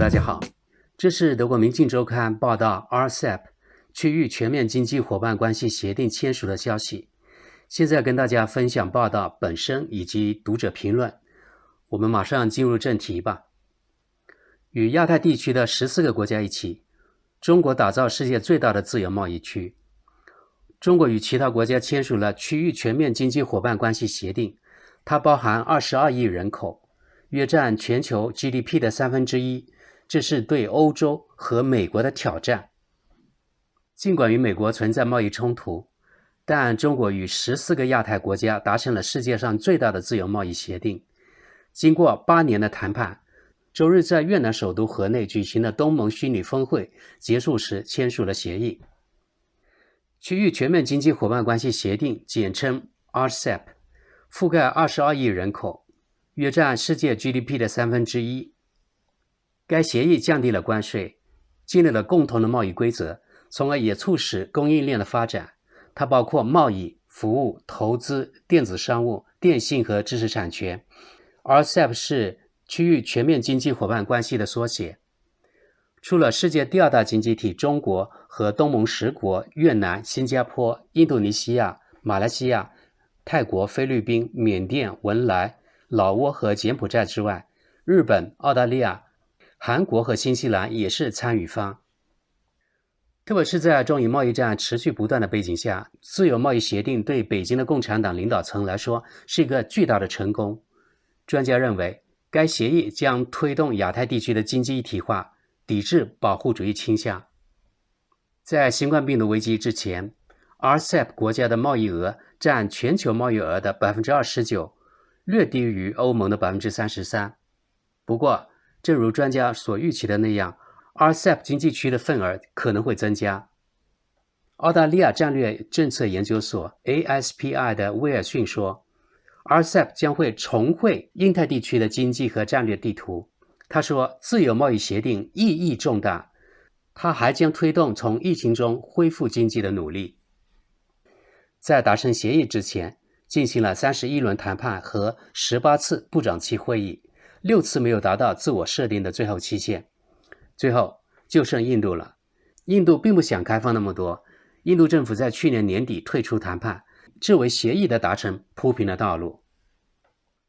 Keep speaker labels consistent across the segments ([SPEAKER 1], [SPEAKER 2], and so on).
[SPEAKER 1] 大家好，这是德国《明镜周刊》报道 RCEP 区域全面经济伙伴关系协定签署的消息。现在跟大家分享报道本身以及读者评论。我们马上进入正题吧。与亚太地区的14个国家一起，中国打造世界最大的自由贸易区。中国与其他国家签署了区域全面经济伙伴关系协定，它包含22亿人口，约占全球 GDP 的1/3，这是对欧洲和美国的挑战。尽管与美国存在贸易冲突，但中国与14个亚太国家达成了世界上最大的自由贸易协定。经过8年的谈判，周日在越南首都河内举行的东盟虚拟峰会结束时签署了协议。区域全面经济伙伴关系协定简称 RCEP， 覆盖22亿人口，约占世界 GDP 的1/3。该协议降低了关税，建立了共同的贸易规则，从而也促使供应链的发展。它包括贸易、服务、投资、电子商务、电信和知识产权。RCEP 是区域全面经济伙伴关系的缩写。除了世界第二大经济体中国和东盟10国越南、新加坡、印度尼西亚、马来西亚、泰国、菲律宾、缅甸、文莱、老挝和柬埔寨之外，日本、澳大利亚、韩国和新西兰也是参与方。特别是在中以贸易战持续不断的背景下，自由贸易协定对北京的共产党领导层来说是一个巨大的成功。专家认为，该协议将推动亚太地区的经济一体化，抵制保护主义倾向。在新冠病毒危机之前， RCEP 国家的贸易额占全球贸易额的 29%， 略低于欧盟的 33%。 不过，正如专家所预期的那样， RCEP 经济区的份额可能会增加。澳大利亚战略政策研究所 ASPI 的威尔逊说， RCEP 将会重绘印太地区的经济和战略地图。他说，自由贸易协定意义重大，它还将推动从疫情中恢复经济的努力。在达成协议之前，进行了31轮谈判和18次部长级会议，6次没有达到自我设定的最后期限。最后就剩印度了。印度并不想开放那么多，印度政府在去年年底退出谈判，这为协议的达成铺平了道路。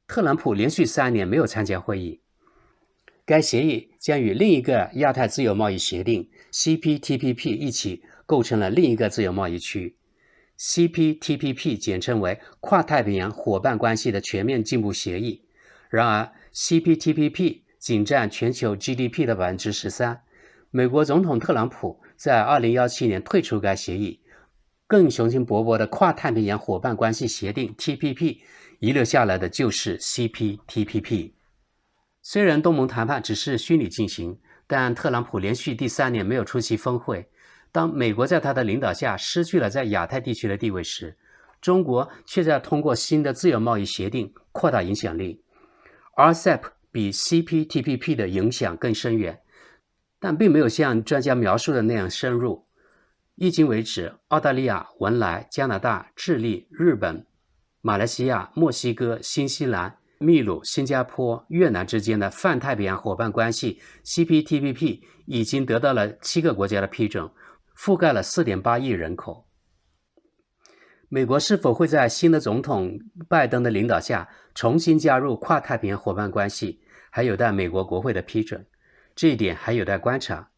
[SPEAKER 1] 特朗普连续3年没有参加会议。该协议将与另一个亚太自由贸易协定 CPTPP 一起构成了另一个自由贸易区。CPTPP 简称为跨太平洋伙伴关系的全面进步协议。然而 CPTPP 仅占全球 GDP 的 13%。 美国总统特朗普在2017年退出该协议，更雄心勃勃的跨太平洋伙伴关系协定 TPP 遗留下来的就是 CPTPP。 虽然东盟谈判只是虚拟进行，但特朗普连续第3年没有出席峰会。当美国在他的领导下失去了在亚太地区的地位时，中国却在通过新的自由贸易协定扩大影响力。 RCEP 比 CPTPP 的影响更深远，但并没有像专家描述的那样深入。迄今为止，澳大利亚、文莱、加拿大、智利、日本、马来西亚、墨西哥、新西兰、秘鲁、新加坡、越南之间的泛太平洋伙伴关系 CPTPP 已经得到了7个国家的批准，覆盖了 4.8 亿人口。美国是否会在新的总统拜登的领导下重新加入跨太平洋伙伴关系，还有待美国国会的批准，这一点还有待观察。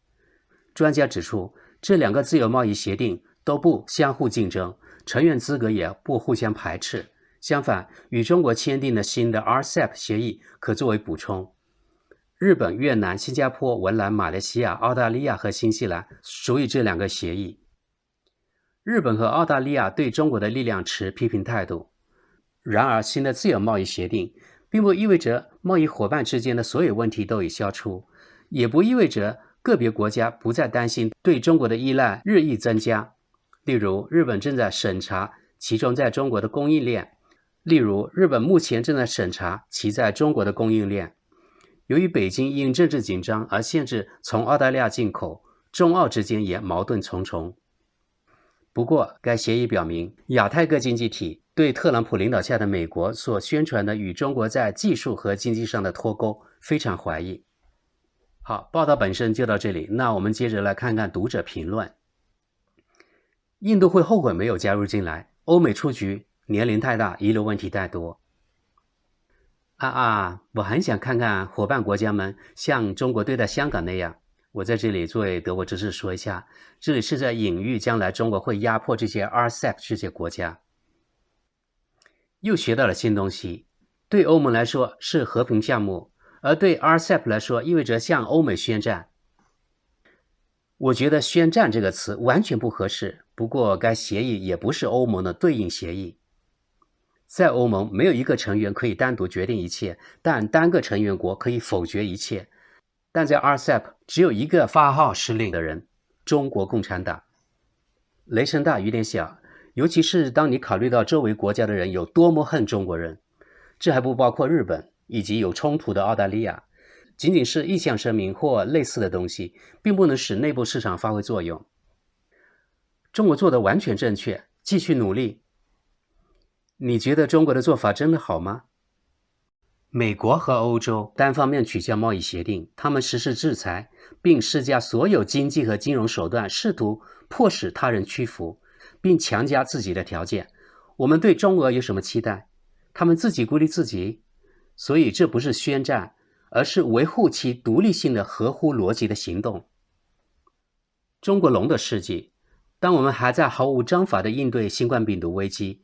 [SPEAKER 1] 专家指出，这2个自由贸易协定都不相互竞争，成员资格也不互相排斥。相反，与中国签订的新的 RCEP 协议可作为补充。日本、越南、新加坡、文莱、马来西亚、澳大利亚和新西兰属于这2个协议。日本和澳大利亚对中国的力量持批评态度。然而，新的自由贸易协定并不意味着贸易伙伴之间的所有问题都已消除，也不意味着个别国家不再担心对中国的依赖日益增加。例如，日本正在审查其中在中国的供应链。日本目前正在审查其在中国的供应链。由于北京因政治紧张而限制从澳大利亚进口，中澳之间也矛盾重重。不过，该协议表明，亚太各经济体对特朗普领导下的美国所宣传的与中国在技术和经济上的脱钩非常怀疑。好，报道本身就到这里，那我们接着来看看读者评论。印度会后悔没有加入进来，欧美出局，年龄太大，遗留问题太多。我很想看看伙伴国家们像中国对待香港那样。我在这里作为德国之士说一下，这里是在隐喻将来中国会压迫这些 RCEP 这些国家。又学到了新东西，对欧盟来说是和平项目，而对 RCEP 来说意味着向欧美宣战。我觉得宣战这个词完全不合适，不过该协议也不是欧盟的对应协议。在欧盟，没有一个成员可以单独决定一切，但单个成员国可以否决一切。但在 RCEP 只有一个发号施令的人，中国共产党。雷声大雨点小，尤其是当你考虑到周围国家的人有多么恨中国人，这还不包括日本以及有冲突的澳大利亚。仅仅是意向声明或类似的东西，并不能使内部市场发挥作用。中国做的完全正确，继续努力。你觉得中国的做法真的好吗？美国和欧洲单方面取消贸易协定，他们实施制裁，并施加所有经济和金融手段，试图迫使他人屈服，并强加自己的条件。我们对中俄有什么期待？他们自己孤立自己？所以这不是宣战，而是维护其独立性的合乎逻辑的行动。中国龙的事迹，当我们还在毫无章法地应对新冠病毒危机，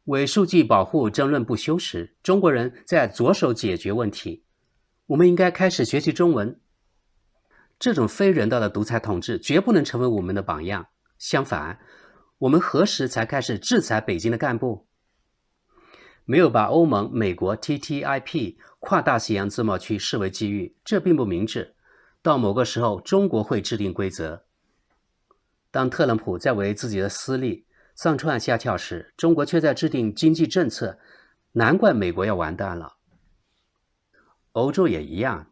[SPEAKER 1] 为数据保护争论不休时，中国人在着手解决问题。我们应该开始学习中文。这种非人道的独裁统治绝不能成为我们的榜样。相反，我们何时才开始制裁北京的干部？没有把欧盟、美国 TTIP 跨大西洋自贸区视为机遇，这并不明智。到某个时候，中国会制定规则。当特朗普在为自己的私利上窜下跳时，中国却在制定经济政策，难怪美国要完蛋了。欧洲也一样。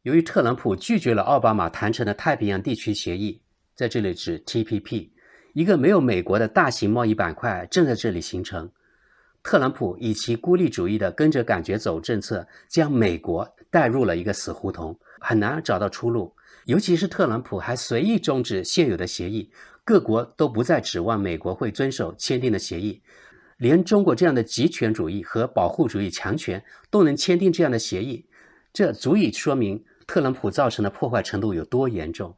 [SPEAKER 1] 由于特朗普拒绝了奥巴马谈成的太平洋地区协议，在这里指 TPP， 一个没有美国的大型贸易板块正在这里形成。特朗普以其孤立主义的跟着感觉走政策，将美国带入了一个死胡同，很难找到出路。尤其是特朗普还随意终止现有的协议，各国都不再指望美国会遵守签订的协议。连中国这样的极权主义和保护主义强权都能签订这样的协议，这足以说明特朗普造成的破坏程度有多严重。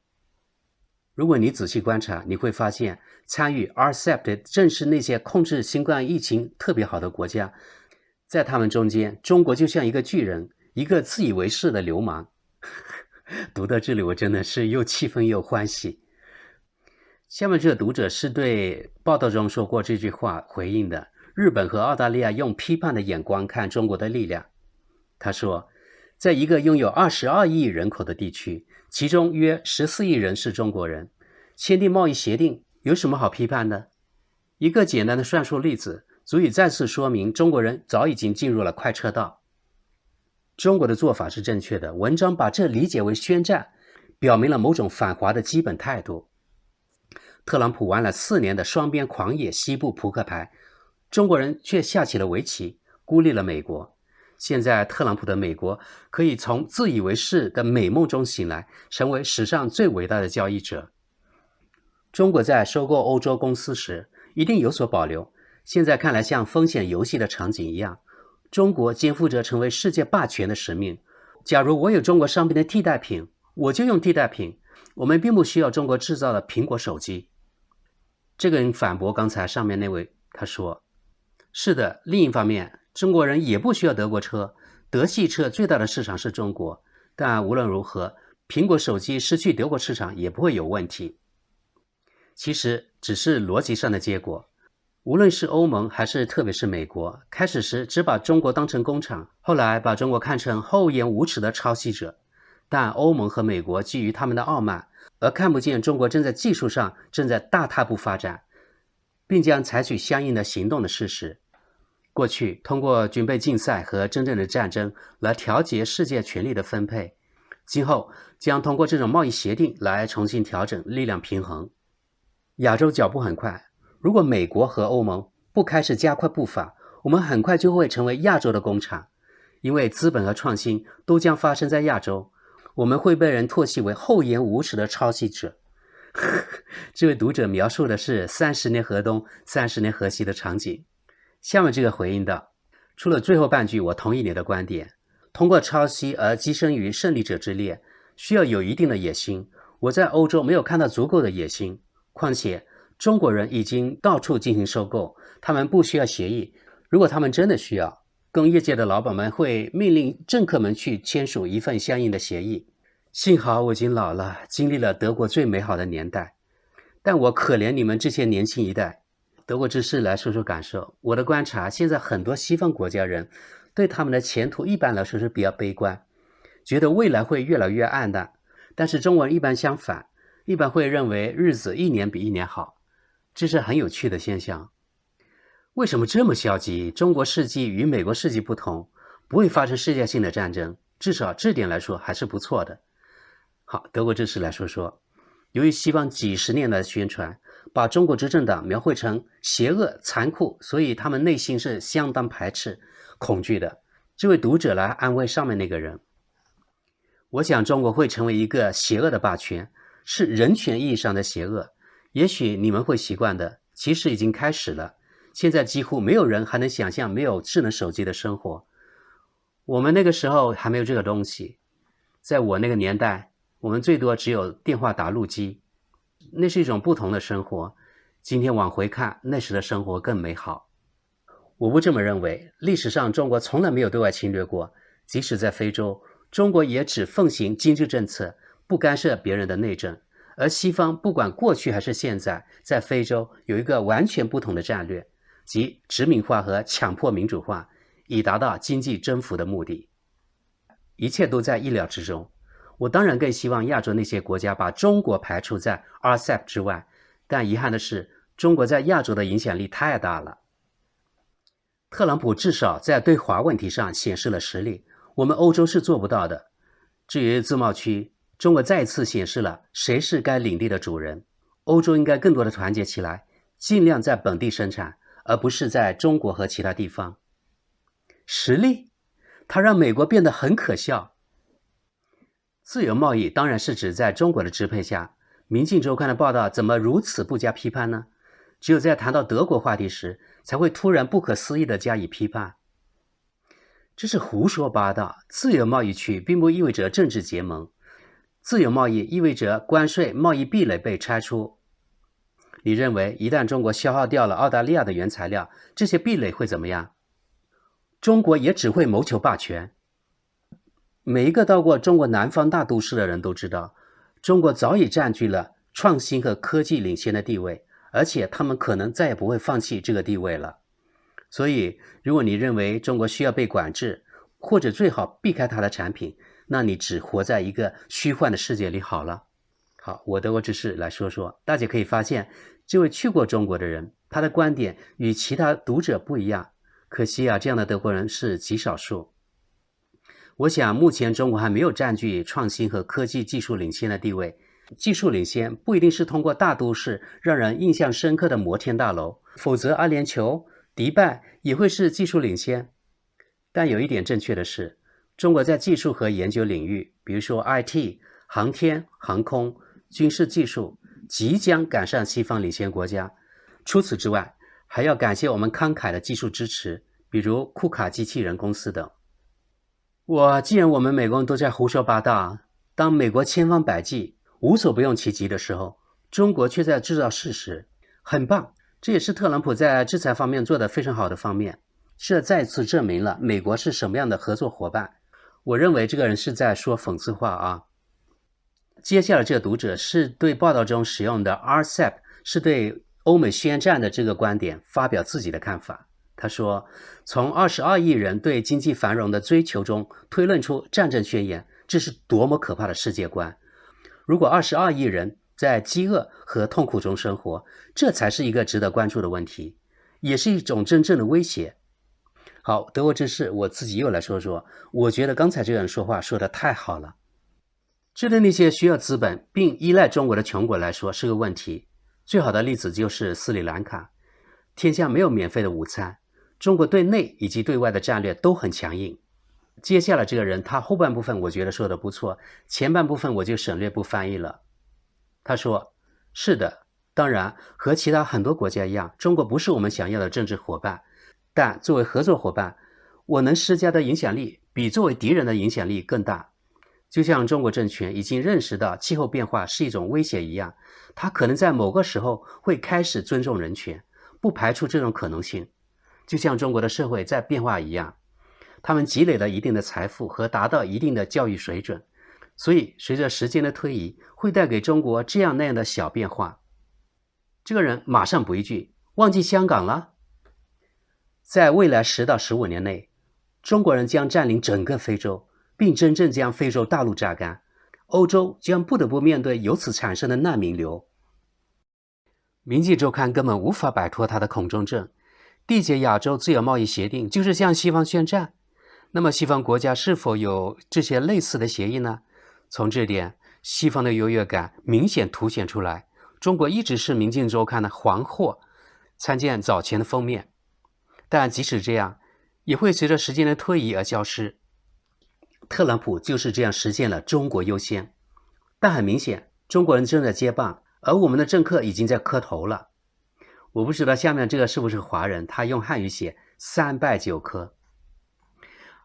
[SPEAKER 1] 如果你仔细观察，你会发现参与 RCEP 的正是那些控制新冠疫情特别好的国家，在他们中间，中国就像一个巨人，一个自以为是的流氓。读到这里，我真的是又气愤又欢喜。下面这个读者是对报道中说过这句话回应的。日本和澳大利亚用批判的眼光看中国的力量。他说，在一个拥有22亿人口的地区，其中约14亿人是中国人，签订贸易协定有什么好批判的？一个简单的算术例子足以再次说明中国人早已经进入了快车道。中国的做法是正确的，文章把这理解为宣战，表明了某种反华的基本态度。特朗普玩了4年的双边狂野西部扑克牌，中国人却下起了围棋，孤立了美国。现在特朗普的美国可以从自以为是的美梦中醒来，成为史上最伟大的交易者。中国在收购欧洲公司时一定有所保留，现在看来像风险游戏的场景一样，中国肩负着成为世界霸权的使命。假如我有中国商品的替代品，我就用替代品。我们并不需要中国制造的苹果手机。这个人反驳刚才上面那位，他说，是的，另一方面，中国人也不需要德国车，德系车最大的市场是中国，但无论如何，苹果手机失去德国市场也不会有问题。其实只是逻辑上的结果。无论是欧盟还是特别是美国，开始时只把中国当成工厂，后来把中国看成厚颜无耻的抄袭者。但欧盟和美国基于他们的傲慢，而看不见中国正在技术上正在大踏步发展，并将采取相应的行动的事实。过去通过军备竞赛和真正的战争来调节世界权力的分配，今后将通过这种贸易协定来重新调整力量平衡。亚洲脚步很快，如果美国和欧盟不开始加快步伐，我们很快就会成为亚洲的工厂，因为资本和创新都将发生在亚洲。我们会被人唾弃为厚颜无耻的抄袭者。这位读者描述的是30年河东30年河西的场景。下面这个回应道，除了最后半句我同意你的观点，通过抄袭而跻身于胜利者之列需要有一定的野心，我在欧洲没有看到足够的野心，况且中国人已经到处进行收购，他们不需要协议，如果他们真的需要，工业界的老板们会命令政客们去签署一份相应的协议。幸好我已经老了，经历了德国最美好的年代，但我可怜你们这些年轻一代。德国之士来说说感受，我的观察，现在很多西方国家人对他们的前途一般来说是比较悲观，觉得未来会越来越暗淡，但是中国人一般相反，一般会认为日子一年比一年好，这是很有趣的现象。为什么这么消极？中国世纪与美国世纪不同，不会发生世界性的战争，至少这点来说还是不错的。好，德国之士来说说，由于西方几十年的宣传把中国执政党描绘成邪恶残酷，所以他们内心是相当排斥恐惧的。这位读者来安慰上面那个人，我想中国会成为一个邪恶的霸权，是人权意义上的邪恶，也许你们会习惯的，其实已经开始了。现在几乎没有人还能想象没有智能手机的生活，我们那个时候还没有这个东西，在我那个年代我们最多只有电话打录机，那是一种不同的生活。今天往回看，那时的生活更美好。我不这么认为，历史上中国从来没有对外侵略过，即使在非洲，中国也只奉行经济政策，不干涉别人的内政。而西方不管过去还是现在，在非洲有一个完全不同的战略，即殖民化和强迫民主化，以达到经济征服的目的。一切都在意料之中。我当然更希望亚洲那些国家把中国排除在 RCEP 之外，但遗憾的是，中国在亚洲的影响力太大了。特朗普至少在对华问题上显示了实力，我们欧洲是做不到的。至于自贸区，中国再次显示了谁是该领地的主人。欧洲应该更多的团结起来，尽量在本地生产，而不是在中国和其他地方。实力？它让美国变得很可笑。自由贸易当然是指在中国的支配下，民进周刊的报道怎么如此不加批判呢？只有在谈到德国话题时，才会突然不可思议地加以批判。这是胡说八道，自由贸易区并不意味着政治结盟，自由贸易意味着关税贸易壁垒被拆除。你认为一旦中国消耗掉了澳大利亚的原材料，这些壁垒会怎么样？中国也只会谋求霸权。每一个到过中国南方大都市的人都知道，中国早已占据了创新和科技领先的地位，而且他们可能再也不会放弃这个地位了。所以如果你认为中国需要被管制，或者最好避开它的产品，那你只活在一个虚幻的世界里好了。好，我德国之士来说说，大家可以发现这位去过中国的人，他的观点与其他读者不一样，可惜啊，这样的德国人是极少数。我想目前中国还没有占据创新和科技技术领先的地位，技术领先不一定是通过大都市让人印象深刻的摩天大楼，否则阿联酋、迪拜也会是技术领先。但有一点正确的是，中国在技术和研究领域，比如说 IT、航天、航空、军事技术，即将赶上西方领先国家。除此之外，还要感谢我们慷慨的技术支持，比如库卡机器人公司等。既然我们美国人都在胡说八道，当美国千方百计无所不用其极的时候，中国却在制造事实，很棒。这也是特朗普在制裁方面做得非常好的方面，这再次证明了美国是什么样的合作伙伴。我认为这个人是在说讽刺话啊。接下来这个读者是对报道中使用的 RCEP 是对欧美宣战的这个观点发表自己的看法。他说，从22亿人对经济繁荣的追求中推论出战争宣言，这是多么可怕的世界观。如果22亿人在饥饿和痛苦中生活，这才是一个值得关注的问题，也是一种真正的威胁。好，德国之士，我自己又来说说，我觉得刚才这个人说话说得太好了。这对那些需要资本并依赖中国的穷国来说是个问题。最好的例子就是斯里兰卡，天下没有免费的午餐，中国对内以及对外的战略都很强硬。接下来这个人他后半部分我觉得说的不错，前半部分我就省略不翻译了。他说，是的，当然和其他很多国家一样，中国不是我们想要的政治伙伴，但作为合作伙伴，我能施加的影响力比作为敌人的影响力更大。就像中国政权已经认识到气候变化是一种威胁一样，它可能在某个时候会开始尊重人权，不排除这种可能性。就像中国的社会在变化一样，他们积累了一定的财富和达到一定的教育水准，所以随着时间的推移，会带给中国这样那样的小变化。这个人马上补一句，忘记香港了？在未来10到15年内，中国人将占领整个非洲，并真正将非洲大陆榨干，欧洲将不得不面对由此产生的难民流。民进周刊根本无法摆脱他的恐中症，缔结亚洲自由贸易协定就是向西方宣战。那么西方国家是否有这些类似的协议呢？从这点，西方的优越感明显凸显出来。中国一直是民进周刊的黄货，参见早前的封面。但即使这样，也会随着时间的推移而消失。特朗普就是这样实现了中国优先。但很明显，中国人正在接棒，而我们的政客已经在磕头了。我不知道下面这个是不是华人，他用汉语写3拜9磕。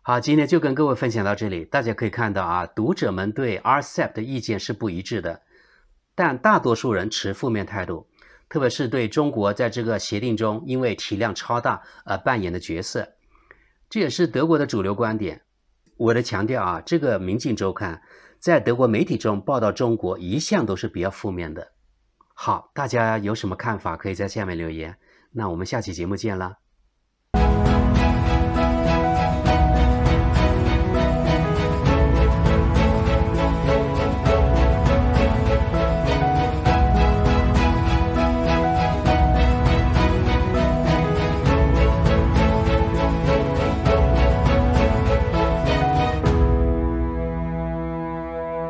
[SPEAKER 1] 好，今天就跟各位分享到这里。大家可以看到啊，读者们对 RCEP 的意见是不一致的，但大多数人持负面态度，特别是对中国在这个协定中因为体量超大而扮演的角色。这也是德国的主流观点。我的强调啊，这个民进周刊在德国媒体中报道中国一向都是比较负面的。好，大家有什么看法可以在下面留言，那我们下期节目见了。